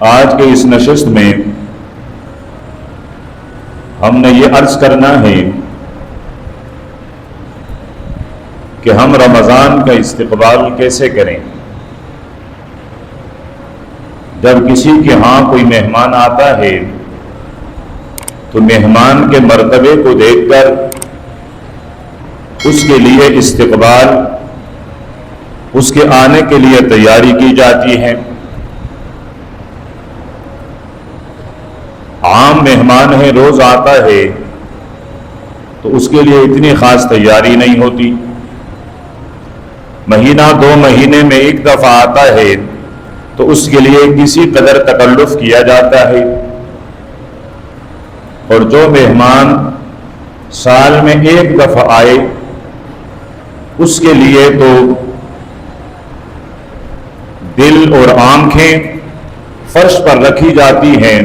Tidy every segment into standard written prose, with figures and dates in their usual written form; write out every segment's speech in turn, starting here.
آج کے اس نشست میں ہم نے یہ عرض کرنا ہے کہ ہم رمضان کا استقبال کیسے کریں۔ جب کسی کے ہاں کوئی مہمان آتا ہے تو مہمان کے مرتبے کو دیکھ کر اس کے لیے استقبال، اس کے آنے کے لیے تیاری کی جاتی ہے۔ عام مہمان ہے، روز آتا ہے تو اس کے لیے اتنی خاص تیاری نہیں ہوتی۔ مہینہ دو مہینے میں ایک دفعہ آتا ہے تو اس کے لیے کسی قدر تکلف کیا جاتا ہے، اور جو مہمان سال میں ایک دفعہ آئے اس کے لیے تو دل اور آنکھیں فرش پر رکھی جاتی ہیں۔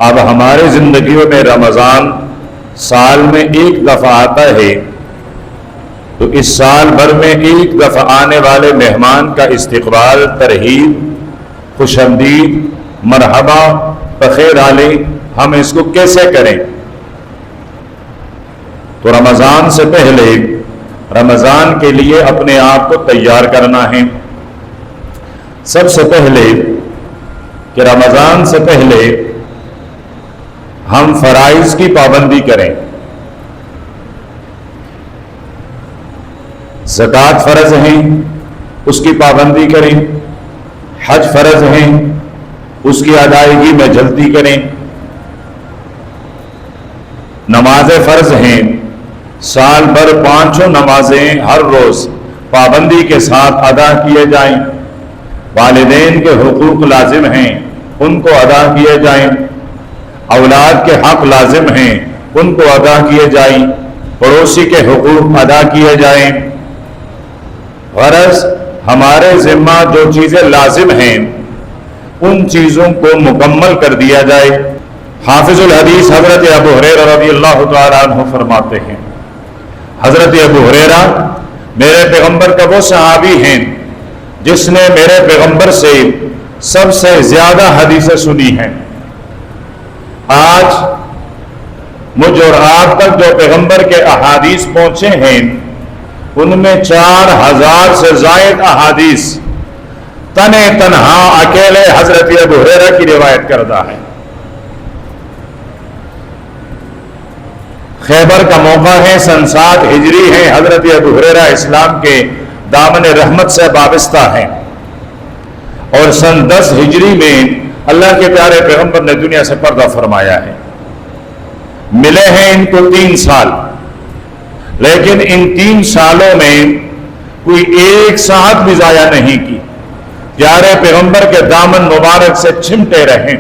اب ہمارے زندگیوں میں رمضان سال میں ایک دفعہ آتا ہے تو اس سال بھر میں ایک دفعہ آنے والے مہمان کا استقبال، ترحیب، خوش آمدید، مرحبا، بخیر آلے، ہم اس کو کیسے کریں؟ تو رمضان سے پہلے رمضان کے لیے اپنے آپ کو تیار کرنا ہے۔ سب سے پہلے کہ رمضان سے پہلے ہم فرائض کی پابندی کریں۔ زکوٰۃ فرض ہیں، اس کی پابندی کریں۔ حج فرض ہیں، اس کی ادائیگی میں جلدی کریں۔ نمازیں فرض ہیں، سال بھر 5 نمازیں ہر روز پابندی کے ساتھ ادا کیے جائیں۔ والدین کے حقوق لازم ہیں، ان کو ادا کیے جائیں۔ اولاد کے حق لازم ہیں، ان کو ادا کیے جائیں۔ پڑوسی کے حقوق ادا کیے جائیں۔ غرض ہمارے ذمہ جو چیزیں لازم ہیں ان چیزوں کو مکمل کر دیا جائے۔ حافظ الحدیث حضرت ابو ہریرہ رضی اللہ تعالیٰ عنہ فرماتے ہیں، حضرت ابو ہریرہ میرے پیغمبر کا وہ صحابی ہیں جس نے میرے پیغمبر سے سب سے زیادہ حدیثیں سنی ہیں۔ آج مجھ اور آپ تک جو پیغمبر کے احادیث پہنچے ہیں ان میں 4000 سے زائد احادیث تنہا اکیلے حضرت ابو ہریرہ کی روایت کردہ ہے۔ خیبر کا موقع ہے، سن 7 ہجری ہے، حضرت ابو ہریرہ اسلام کے دامن رحمت سے وابستہ ہیں، اور سن 10 ہجری میں اللہ کے پیارے پیغمبر نے دنیا سے پردہ فرمایا ہے۔ ملے ہیں ان کو 3 سال، لیکن ان 3 سالوں میں کوئی ایک ساعت بھی ضائع نہیں کی۔ پیارے پیغمبر کے دامن مبارک سے چمٹے رہیں،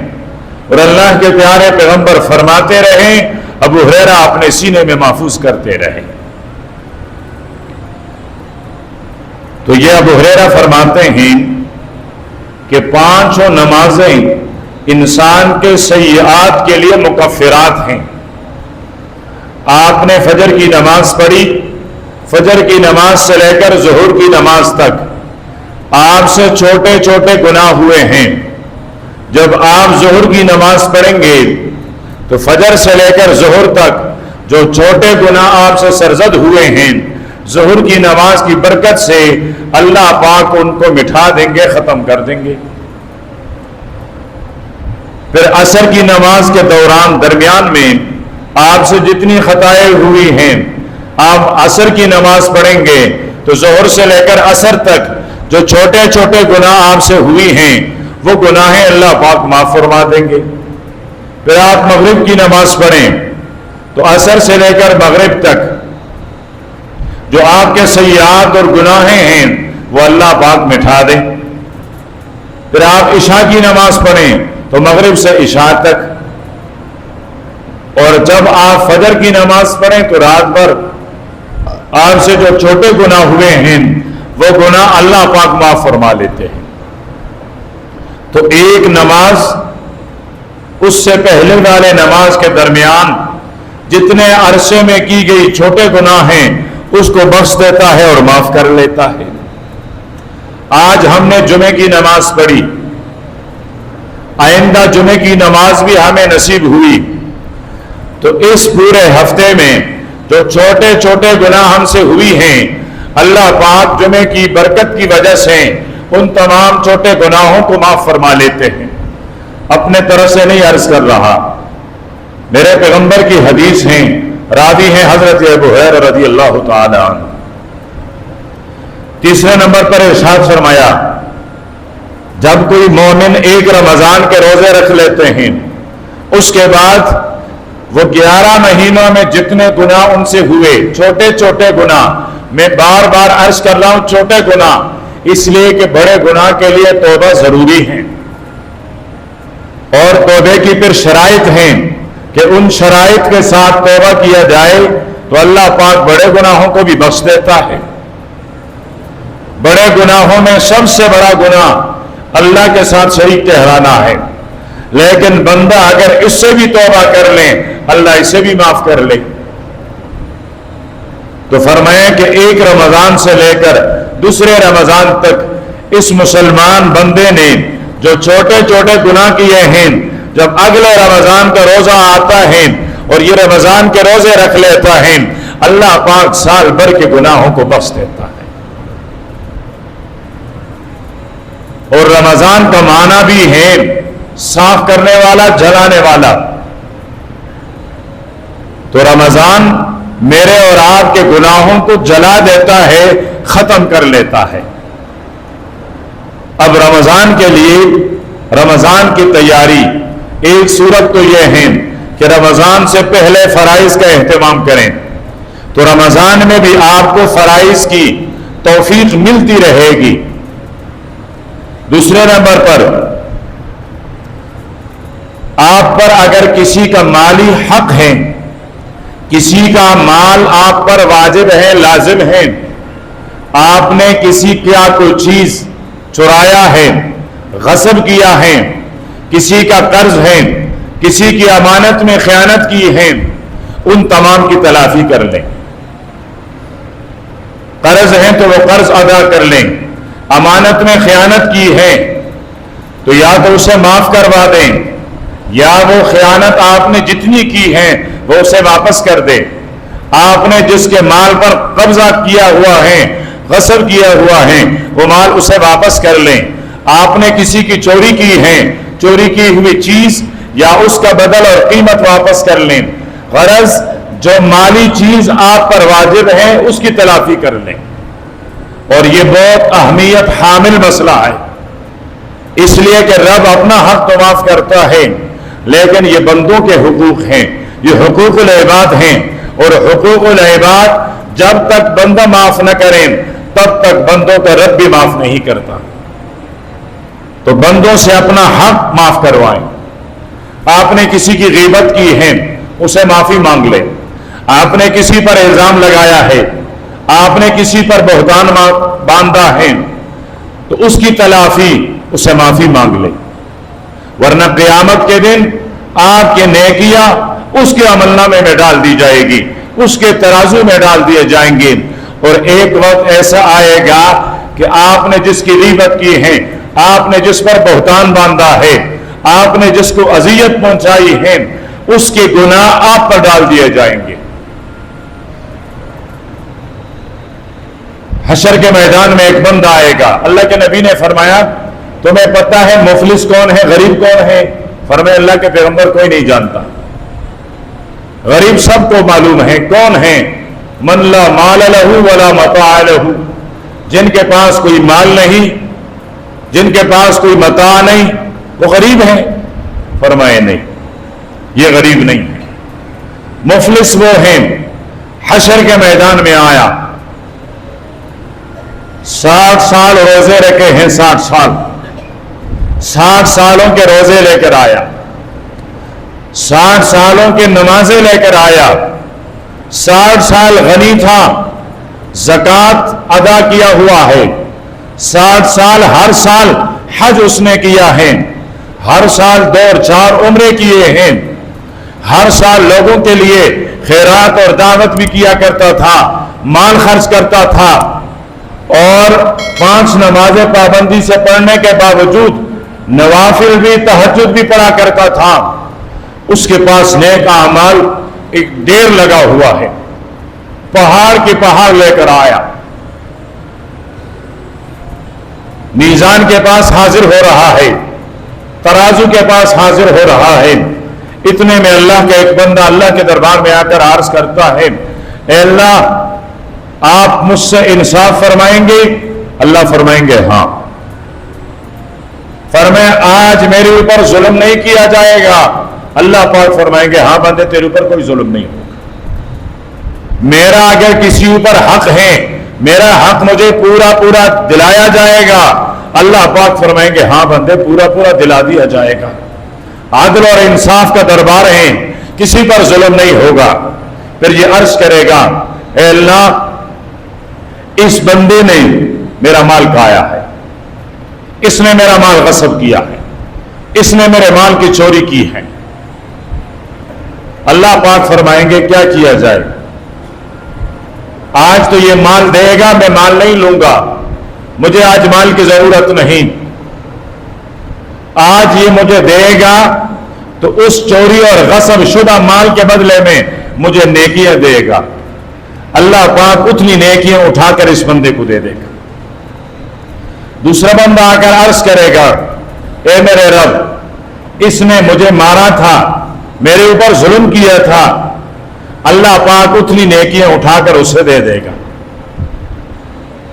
اور اللہ کے پیارے پیغمبر فرماتے رہیں، ابو ہریرہ اپنے سینے میں محفوظ کرتے رہے۔ تو یہ ابو ہریرہ فرماتے ہیں کہ 5 نمازیں انسان کے سیئات کے لیے مکفرات ہیں۔ آپ نے فجر کی نماز پڑھی، فجر کی نماز سے لے کر ظہر کی نماز تک آپ سے چھوٹے چھوٹے گناہ ہوئے ہیں۔ جب آپ ظہر کی نماز پڑھیں گے تو فجر سے لے کر ظہر تک جو چھوٹے گناہ آپ سے سرزد ہوئے ہیں، ظہر کی نماز کی برکت سے اللہ پاک ان کو مٹھا دیں گے، ختم کر دیں گے۔ پھر عصر کی نماز کے دوران درمیان میں آپ سے جتنی خطائیں ہوئی ہیں، آپ عصر کی نماز پڑھیں گے تو ظہر سے لے کر عصر تک جو چھوٹے چھوٹے گناہ آپ سے ہوئی ہیں وہ گناہیں اللہ پاک معاف فرما دیں گے۔ پھر آپ مغرب کی نماز پڑھیں تو عصر سے لے کر مغرب تک جو آپ کے سیئات اور گناہیں ہیں وہ اللہ پاک مٹھا دیں۔ پھر آپ عشاء کی نماز پڑھیں تو مغرب سے عشاء تک، اور جب آپ فجر کی نماز پڑھیں تو رات بھر آپ سے جو چھوٹے گناہ ہوئے ہیں وہ گناہ اللہ پاک معاف فرما لیتے ہیں۔ تو ایک نماز اس سے پہلے والے نماز کے درمیان جتنے عرصے میں کی گئی چھوٹے گناہ ہیں اس کو بخش دیتا ہے اور معاف کر لیتا ہے۔ آج ہم نے جمعے کی نماز پڑھی، آئندہ جمعے کی نماز بھی ہمیں نصیب ہوئی، تو اس پورے ہفتے میں جو چھوٹے چھوٹے گناہ ہم سے ہوئی ہیں، اللہ پاک جمعے کی برکت کی وجہ سے ان تمام چھوٹے گناہوں کو معاف فرما لیتے ہیں۔ اپنے طرف سے نہیں عرض کر رہا، میرے پیغمبر کی حدیث ہیں، راوی ہیں حضرت ابو ہریرہ رضی اللہ تعالی عنہ۔ تیسرے نمبر پر ارشاد فرمایا، جب کوئی مومن ایک رمضان کے روزے رکھ لیتے ہیں، اس کے بعد وہ 11 مہینوں میں جتنے گناہ ان سے ہوئے، چھوٹے چھوٹے گناہ، میں بار بار عرض کر رہا ہوں چھوٹے گناہ، اس لیے کہ بڑے گناہ کے لیے توبہ ضروری ہے، اور توبے کی پھر شرائط ہیں کہ ان شرائط کے ساتھ توبہ کیا جائے تو اللہ پاک بڑے گناہوں کو بھی بخش دیتا ہے۔ بڑے گناہوں میں سب سے بڑا گناہ اللہ کے ساتھ شریک ٹھہرانا ہے، لیکن بندہ اگر اس سے بھی توبہ کر لے اللہ اسے بھی معاف کر لے۔ تو فرمایا کہ ایک رمضان سے لے کر دوسرے رمضان تک اس مسلمان بندے نے جو چھوٹے چھوٹے گناہ کیے ہیں، جب اگلے رمضان کا روزہ آتا ہے اور یہ رمضان کے روزے رکھ لیتا ہے، اللہ پاک سال بھر کے گناہوں کو بخش دیتا ہے۔ اور رمضان کا معنی بھی ہے صاف کرنے والا، جلانے والا۔ تو رمضان میرے اور آپ کے گناہوں کو جلا دیتا ہے، ختم کر لیتا ہے۔ اب رمضان کے لیے رمضان کی تیاری، ایک صورت تو یہ ہے کہ رمضان سے پہلے فرائض کا اہتمام کریں، تو رمضان میں بھی آپ کو فرائض کی توفیق ملتی رہے گی۔ دوسرے نمبر پر آپ پر اگر کسی کا مالی حق ہے، کسی کا مال آپ پر واجب ہے، لازم ہے، آپ نے کسی کا کوئی چیز چرایا ہے، غصب کیا ہے، کسی کا قرض ہے، کسی کی امانت میں خیانت کی ہے، ان تمام کی تلافی کر لیں۔ قرض ہے تو وہ قرض ادا کر لیں، امانت میں خیانت کی ہے تو یا تو اسے معاف کروا دیں، یا وہ خیانت آپ نے جتنی کی ہے وہ اسے واپس کر دے۔ آپ نے جس کے مال پر قبضہ کیا ہوا ہے، غصب کیا ہوا ہے، وہ مال اسے واپس کر لیں۔ آپ نے کسی کی چوری کی ہے، چوری کی ہوئی چیز یا اس کا بدل اور قیمت واپس کر لیں۔ غرض جو مالی چیز آپ پر واجب ہے اس کی تلافی کر لیں۔ اور یہ بہت اہمیت حامل مسئلہ ہے، اس لیے کہ رب اپنا حق تو معاف کرتا ہے، لیکن یہ بندوں کے حقوق ہیں، یہ حقوق العباد ہیں، اور حقوق العباد جب تک بندہ معاف نہ کریں تب تک بندوں کا رب بھی معاف نہیں کرتا۔ تو بندوں سے اپنا حق معاف کروائیں۔ آپ نے کسی کی غیبت کی ہے، اسے معافی مانگ لیں۔ آپ نے کسی پر الزام لگایا ہے، آپ نے کسی پر بہتان باندھا ہے، تو اس کی تلافی، اسے معافی مانگ لیں، ورنہ قیامت کے دن آپ کے نیکیاں اس کے عمل نامے میں ڈال دی جائے گی، اس کے ترازو میں ڈال دیے جائیں گے۔ اور ایک وقت ایسا آئے گا کہ آپ نے جس کی غیبت کی ہے، آپ نے جس پر بہتان باندھا ہے، آپ نے جس کو اذیت پہنچائی ہے، اس کے گناہ آپ پر ڈال دیے جائیں گے۔ حشر کے میدان میں ایک بندہ آئے گا، اللہ کے نبی نے فرمایا تمہیں پتہ ہے مفلس کون ہے، غریب کون ہے؟ فرمایا اللہ کے پیغمبر کوئی نہیں جانتا۔ غریب سب کو معلوم ہے، کون ہے؟ من لا مال لہ ولا متاع لہ، جن کے پاس کوئی مال نہیں، جن کے پاس کوئی متاع نہیں، وہ غریب ہیں؟ فرمایا نہیں، یہ غریب نہیں ہے۔ مفلس وہ ہیں، حشر کے میدان میں آیا، 60 سال روزے رکھے ہیں، 60 سالوں کے روزے لے کر آیا، 60 سالوں کے نمازیں لے کر آیا، 60 سال غنی تھا، زکوٰۃ ادا کیا ہوا ہے، 60 سال ہر سال حج اس نے کیا ہے، ہر سال 2 اور 4 عمرے کیے ہیں، ہر سال لوگوں کے لیے خیرات اور دعوت بھی کیا کرتا تھا، مال خرچ کرتا تھا، اور 5 نمازیں پابندی سے پڑھنے کے باوجود نوافل بھی تہجد بھی پڑھا کرتا تھا، اس کے پاس نیک اعمال ایک ڈیر لگا ہوا ہے، پہاڑ کے پہاڑ لے کر آیا، میزان کے پاس حاضر ہو رہا ہے، ترازو کے پاس حاضر ہو رہا ہے۔ اتنے میں اللہ کا ایک بندہ اللہ کے دربار میں آ کر عرض کرتا ہے، اے اللہ آپ مجھ سے انصاف فرمائیں گے؟ اللہ فرمائیں گے ہاں۔ فرمائے آج میرے اوپر ظلم نہیں کیا جائے گا؟ اللہ پاک فرمائیں گے ہاں بندے تیرے اوپر کوئی ظلم نہیں ہوگا۔ میرا اگر کسی اوپر حق ہے، میرا حق مجھے پورا پورا دلایا جائے گا؟ اللہ پاک فرمائیں گے ہاں بندے پورا پورا دلا دیا جائے گا۔ عدل اور انصاف کا دربار ہے، کسی پر ظلم نہیں ہوگا۔ پھر یہ عرض کرے گا، اے اللہ اس بندے نے میرا مال کھایا ہے، اس نے میرا مال غصب کیا ہے، اس نے میرے مال کی چوری کی ہے۔ اللہ پاک فرمائیں گے کیا کیا جائے؟ آج تو یہ مال دے گا، میں مال نہیں لوں گا، مجھے آج مال کی ضرورت نہیں۔ آج یہ مجھے دے گا تو اس چوری اور غصب شدہ مال کے بدلے میں مجھے نیکیاں دے گا۔ اللہ پاک اتنی نیکیاں اٹھا کر اس بندے کو دے دے گا۔ دوسرا بندہ آ کر عرض کرے گا، اے میرے رب اس نے مجھے مارا تھا، میرے اوپر ظلم کیا تھا، اللہ پاک اتنی نیکیاں اٹھا کر اسے دے دے گا۔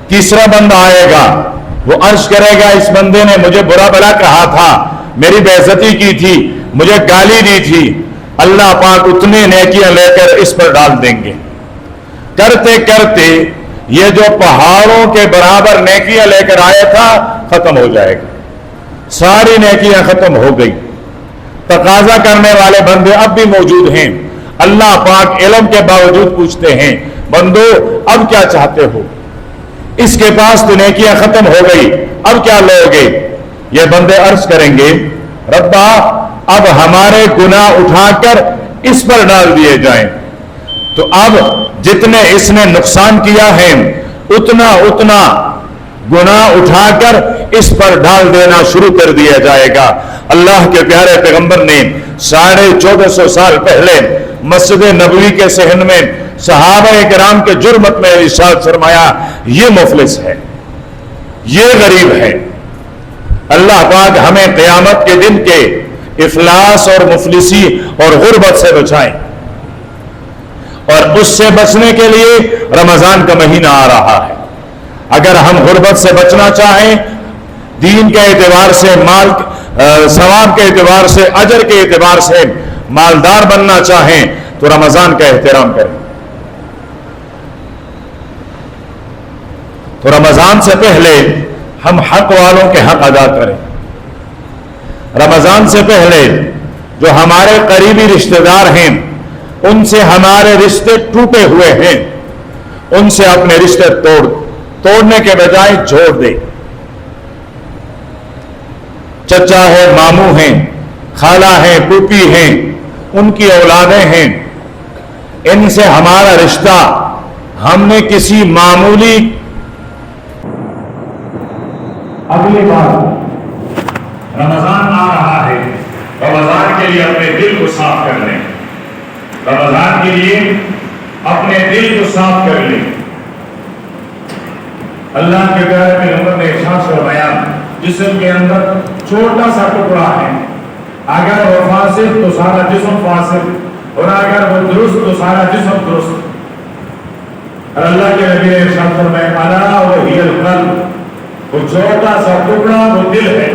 تیسرا بندہ آئے گا، وہ عرض کرے گا اس بندے نے مجھے برا بھلا کہا تھا، میری بے عزتی کی تھی، مجھے گالی دی تھی، اللہ پاک اتنی نیکیاں لے کر اس پر ڈال دیں گے۔ کرتے کرتے یہ جو پہاڑوں کے برابر نیکیاں لے کر آیا تھا ختم ہو جائے گا، ساری نیکیاں ختم ہو گئی۔ تقاضا کرنے والے بندے اب بھی موجود ہیں، اللہ پاک علم کے باوجود پوچھتے ہیں، بندو اب کیا چاہتے ہو؟ اس کے پاس تو نیکیاں ختم ہو گئی، اب کیا لو گے؟ یہ بندے عرض کریں گے، ربا اب ہمارے گناہ اٹھا کر اس پر ڈال دیے جائیں، تو اب جتنے اس نے نقصان کیا ہے اتنا اتنا گناہ اٹھا کر اس پر ڈال دینا شروع کر دیا جائے گا۔ اللہ کے پیارے پیغمبر نے 1450 سال پہلے مسجد نبوی کے صحن میں صحابہ کرام کے جرمت میں ارشاد فرمایا، یہ مفلس ہے، یہ غریب ہے۔ اللہ پاک ہمیں قیامت کے دن کے افلاس اور مفلسی اور غربت سے بچائیں، اور اس سے بچنے کے لیے رمضان کا مہینہ آ رہا ہے۔ اگر ہم غربت سے بچنا چاہیں، دین کے اعتبار سے، مال ثواب کے اعتبار سے، اجر کے اعتبار سے مالدار بننا چاہیں تو رمضان کا احترام کریں۔ تو رمضان سے پہلے ہم حق والوں کے حق ادا کریں۔ رمضان سے پہلے جو ہمارے قریبی رشتہ دار ہیں، ان سے ہمارے رشتے ٹوٹے ہوئے ہیں، ان سے اپنے رشتے توڑنے کے بجائے جوڑ دیں۔ چچا ہے، ماموں ہیں، خالہ ہیں، پھوپھی ہیں، ان کی اولادیں ہیں، ان سے ہمارا رشتہ ہم نے کسی معمولی اگلی بار رمضان آ رہا ہے، رمضان کے لیے اپنے دل کو صاف کر لیں، رمضان کے لیے اپنے دل کو صاف کر لیں۔ اللہ کے پیارے پیغمبر نے ارشاد فرمایا، جسم کے اندر چھوٹا سا ٹکڑا ہے، اگر وہ فاسد تو سارا جسم فاسد، اور اگر وہ درست تو سارا جسم درست۔ اور اللہ کے نبی نے ارشاد فرمایا، الا وہی القلب، وہ چھوٹا سا ٹکڑا وہ دل ہے،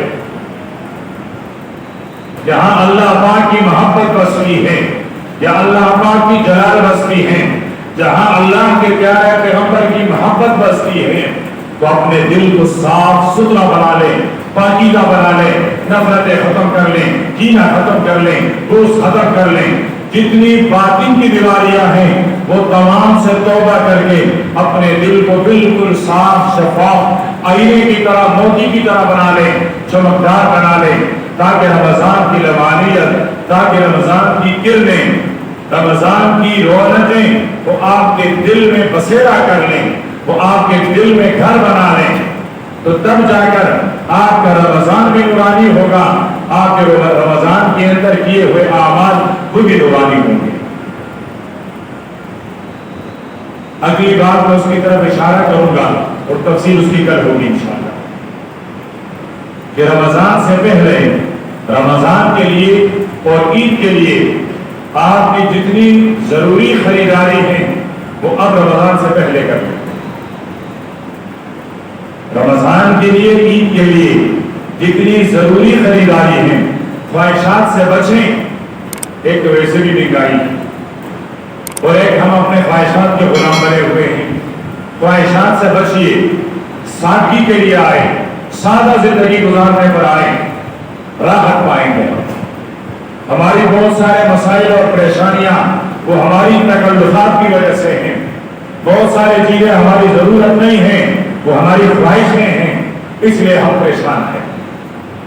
جہاں اللہ پاک کی محبت بستی ہے، یا اللہ پاک کی جلال بستی ہے، جہاں اللہ کے پیارے پیغمبر کی محبت بستی ہے، تو اپنے دل کو صاف ستھرا بنا لیں، پاکیزہ بنا لیں، نفرتیں ختم کر لیں، کینہ ختم کر لیں، بغض ختم کر لیں، جتنی باطن کی بیماریاں ہیں وہ تمام سے توبہ کر کے اپنے دل کو بالکل صاف شفاف آئینے کی طرح، موتی کی طرح بنا لیں، چمکدار بنا لیں، تاکہ رمضان کی لبانیت، تاکہ رمضان کی کرنیں، رمضان کی رونقیں وہ آپ کے دل میں بسیرا کر لیں، وہ آپ کے دل میں گھر بنا لیں تو تب جا کر آپ کا رمضان بھی نورانی ہوگا، آپ کے رمضان کے اندر کیے ہوئے اعمال وہ بھی نورانی ہوں گے۔ اگلی بات میں اس کی طرف اشارہ کروں گا اور تفصیل اس کی کل ہوگی انشاءاللہ، کہ رمضان سے پہلے رمضان کے لیے اور عید کے لیے آپ کی جتنی ضروری خریداری ہیں وہ اب رمضان سے پہلے کر لیں۔ رمضان کے لیے، عید کے لیے جتنی ضروری خریداری ہیں، خواہشات سے بچیں۔ ایک تو ویسے بھی مہنگائی اور ایک ہم اپنے خواہشات کے غلام بنے ہوئے ہیں، خواہشات سے بچیے، سادگی کے لیے آئے، سادہ زندگی گزارنے پر آئے، راحت پائیں گے۔ ہماری بہت سارے مسائل اور پریشانیاں وہ ہماری تکلفات کی وجہ سے ہیں، بہت ساری چیزیں ہماری ضرورت نہیں ہیں، وہ ہماری خواہشیں ہیں، اس لیے ہم پریشان ہیں۔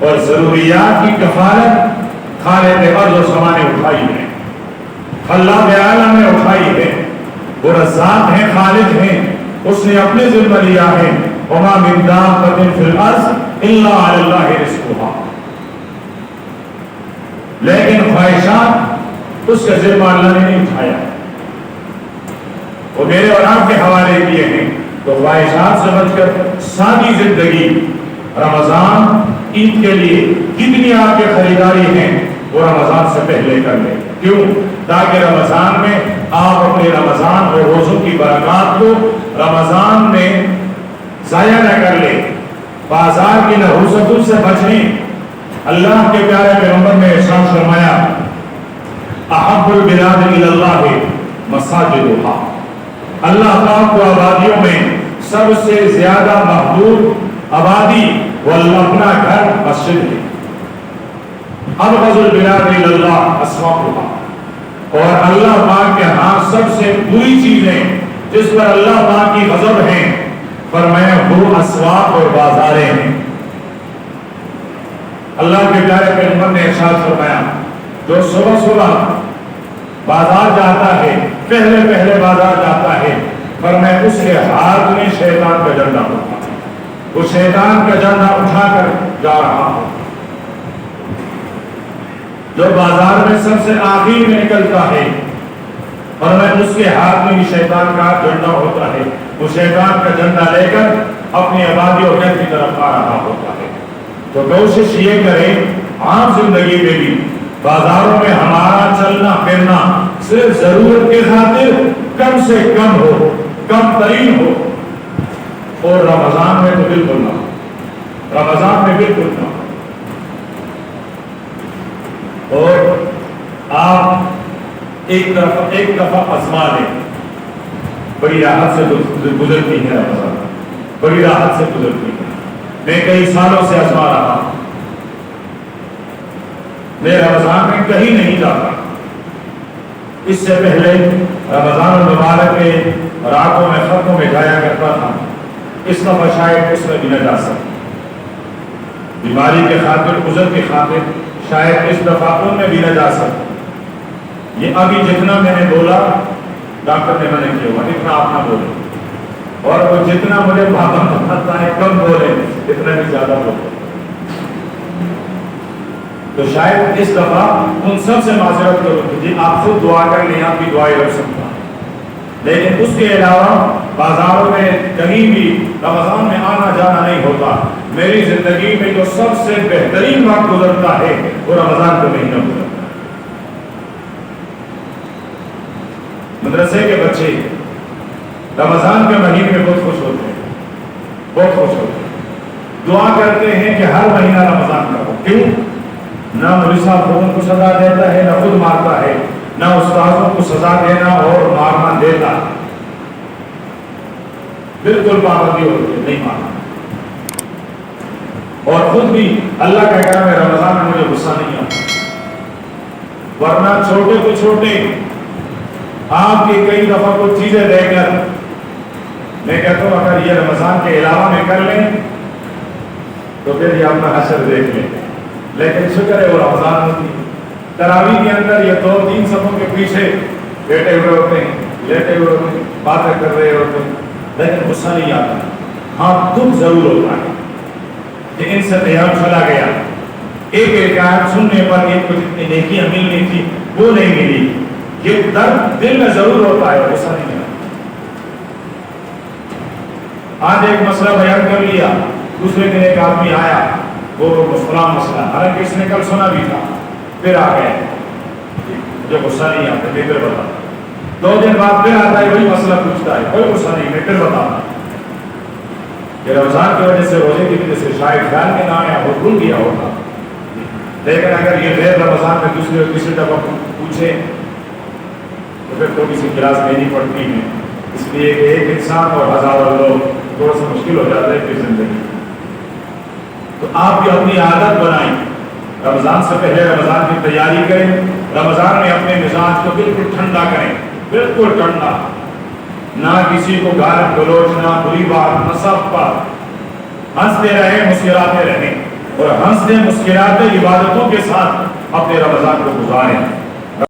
اور ضروریات کی کفالت خالق ارض و سما نے اٹھائی ہے، خلاق عالم نے اٹھائی ہے، وہ رزاق ہیں، خالق ہیں، اس نے اپنے ذمہ لیا ہے۔ وما من دابۃ فی الارض الا علی اللہ رزقها، لیکن خواہشات اس کا ذمہ اللہ نے نہیں اٹھایا، وہ میرے اور آپ کے حوالے کیے ہیں۔ تو خواہشات سے بچ کر سادی زندگی، رمضان عید کے لیے جتنی آپ کی خریداری ہیں وہ رمضان سے پہلے کر لیں۔ کیوں؟ تاکہ رمضان میں آپ اپنے رمضان اور روزوں کی برکات کو رمضان میں ضائع نہ کر لیں، بازار کی نحوستوں سے بچیں۔ اللہ کے پیارے پیغمبر نے ارشاد فرمایا، احب البلاد الی اللہ مساجدھا، اللہ پاک کو آبادیوں میں سب سے زیادہ محبوب آبادی وہ اللہ اپنا گھر مسجد ہے۔ ابغض البلاد الی اللہ اسواقھا، اور اللہ پاک کے ہاں سب سے بری چیزیں جس پر اللہ پاک کی غضب ہے فرمایا وہ اسواق اور بازاریں ہیں۔ اللہ کے پیارے پیغمبر نے ارشاد فرمایا، جو صبح صبح بازار جاتا ہے، پہلے بازار جاتا ہے، فرمایا اس کے ہاتھ میں شیطان کا جھنڈا ہوتا ہے، وہ شیطان کا جھنڈا اٹھا کر جا رہا ہو۔ جو بازار میں سب سے آخر میں نکلتا ہے، فرمایا اس کے ہاتھ میں بھی شیطان کا جھنڈا ہوتا ہے، وہ شیطان کا جھنڈا لے کر اپنی آبادی اور گھر کی طرف آ رہا ہوتا ہے۔ تو کوشش یہ کریں عام زندگی میں بھی بازاروں میں ہمارا چلنا پھرنا صرف ضرورت کی خاطر کم سے کم ہو، کم ترین ہو، اور رمضان میں تو بالکل نہ، رمضان میں بالکل نہ۔ اور آپ ایک دفعہ آزما لیں، بڑی راحت سے گزرتی ہے رمضان، بڑی راحت سے گزرتی ہے۔ میں کئی سالوں سے آزما رہا ہوں، میں رمضان میں کہیں نہیں جاتا۔ اس سے پہلے رمضان المبارک کے راتوں میں خطوں میں جایا کرتا تھا، اس دفعہ شاید اس میں بھی نہ جا سکتا، بیماری کے خاطر، عذر کی خاطر شاید اس دفعہ ان میں بھی نہ جا سکتا۔ یہ ابھی جتنا میں نے بولا ڈاکٹر نے منع کیا ہوا، اتنا آپ نہ بولے، اور وہ جتنا مجھے پابند کرتا ہے کم بولے، اتنا بھی زیادہ بولے۔ تو شاید اس دفعہ ان سب سے معذرت کروں کہ آپ خود دعا کر لیں، آپ کی دعائیں رکھ سکتا، لیکن اس کے علاوہ بازاروں میں کہیں بھی رمضان میں آنا جانا نہیں ہوتا۔ میری زندگی میں جو سب سے بہترین وقت گزرتا ہے وہ رمضان کا مہینہ گزرتا ہے۔ مدرسے کے بچے رمضان کے مہینے میں بہت خوش ہوتے ہیں، بہت خوش ہوتے ہیں، دعا کرتے ہیں کہ ہر مہینہ رمضان کا ہو۔ کیوں؟ نہ مولوی صاحب خود کو سزا دیتا ہے، نہ خود مارتا ہے، نہ استاذوں کو سزا دینا اور مارنا دیتا ہے، بالکل پابندی ہوتی ہے، نہیں مارنا۔ اور خود بھی اللہ کا کرم ہے، رمضان میں مجھے غصہ نہیں آتا، ورنہ چھوٹے تو چھوٹے آپ کی کئی دفعہ کچھ چیزیں دے کر میں کہتا ہوں اگر یہ رمضان کے علاوہ میں کر لیں تو پھر یہ اپنا حشر دیکھ لیں، لیکن شکر ہے وہ رمضان ہوتی ہے۔ تراویح کے اندر یہ 2-3 صفوں کے پیچھے بیٹھے ہوئے ہوتے ہیں، لیٹے ہوئے ہوتے ہیں، باتیں کر رہے ہوتے ہیں، لیکن غصہ نہیں آتا. ہاں دکھ ضرور ہوتا ہے کہ ان سے قیام چلا گیا, ایک رکعت سننے پر ایک کو جتنی نیکیاں ملنی تھی وہ نہیں ملی. یہ درد دل میں ضرور ہوتا ہے, غصہ نہیں ملا. آج ایک مسئلہ بیان کر لیا, دوسرے دن ایک آدمی آیا, وہ فلاں مسئلہ, حالانکہ اس نے کل سنا بھی تھا, پھر آ گئے, جو غصہ نہیں آتا بہتر بتا. 2 دن بعد پھر آتا ہے, وہی مسئلہ پوچھتا ہے, کوئی غصہ نہیں, بہتر بتا. کہ رمضان کی وجہ سے, روزے کی وجہ سے شاید خیال میں نہ آیا ہو, بھول گیا ہوگا. لیکن اگر یہ غیر رمضان میں دوسری دفعہ پوچھے تو پھر تھوڑی سی کلاس دینی پڑتی ہے. اس لیے کہ ایک انسان اور ہزاروں لوگ تھوڑا سا مشکل ہو جاتا ہے پھر زندگی. تو آپ بھی اپنی عادت بنائیں, رمضان سے پہلے رمضان کی تیاری کریں, رمضان میں اپنے مزاج کو بالکل ٹھنڈا کریں, بالکل ٹھنڈا, نہ کسی کو گال گلوچ, نہ بری بات, نہ سب پر ہنستے رہیں, مسکراتے رہیں, اور ہنستے مسکراتے عبادتوں کے ساتھ اپنے رمضان کو گزاریں.